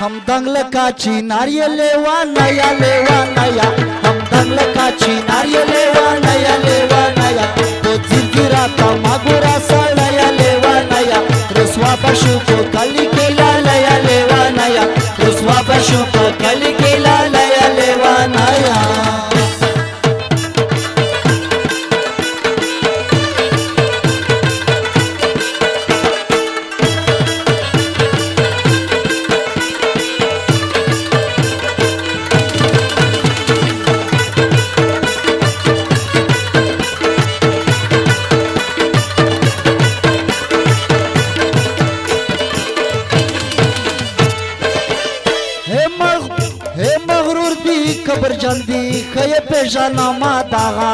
हम दंगल का चिनारिया लेवा नया हम दंगल का चिनारिया लेवा नया तो जिंदगी का मागुरा सड़या लेवा नया रसवा बशु को कली के लाया लेवा नया रसवा बशु को कली के लाया लेवा नया खबर जल्दी खये पेशाना मा दागा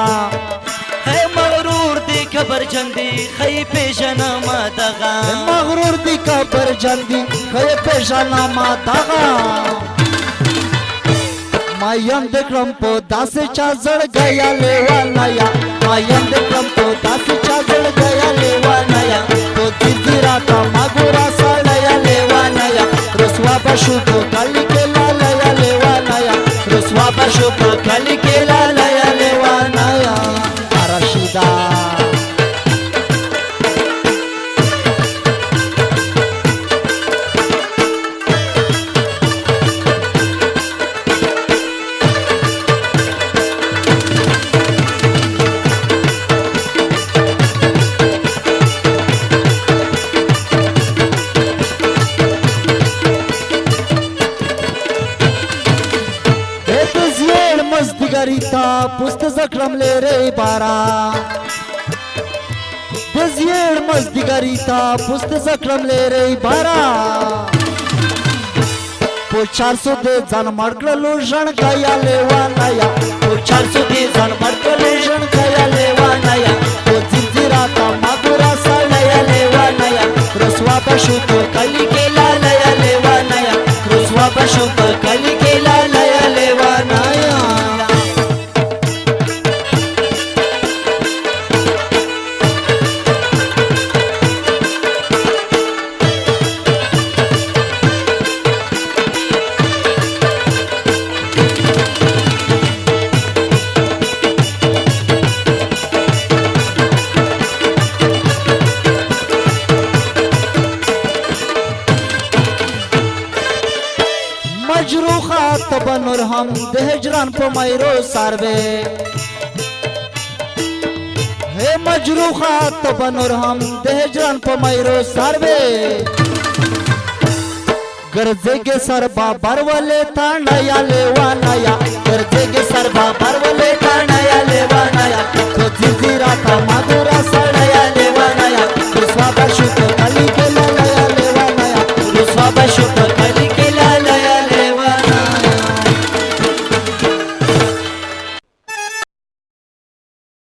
है मगरूर दी खबर जल्दी खये पेशाना मा दागा मगरूर दी खबर जल्दी खये पेशाना मा दागा मायम देक्रम पो दास चा जड़ गया लेवा नया मायम देक्रम पो दास चा जड़ गया लेवा नया तो दिदिरा का मागुरा सड़या लेवा नया रसवा बशु को कली के लाया लेवा नया रसवा बशु को कली के लाया लेवा नया रशीदा मजदिगरीता पुस्त जक्रम ले रे बारा बजियर मजदिगरीता पुस्त जक्रम ले रे बारा पो 400 दे जन मडकलो जण गया लेवा नया पो 400 दे जन मडकलो जण गया लेवा नया पो जिंजिरा का मागुरा सड़या लेवा नया रसवा बशु को कली के लाया लेवा नया रसवा बशु को कली के लाया लेवा नया मजरूखा तबनुर हम दहजरान को मैरो सारवे हे मजरूखा तबनुर हम दहजरान को मैरो सारवे गरजे के सरबा बरवले तांडया लेवा नया गरजे के सरबा बरवले तांडया लेवा नया तो जिंजीरा का मागुरा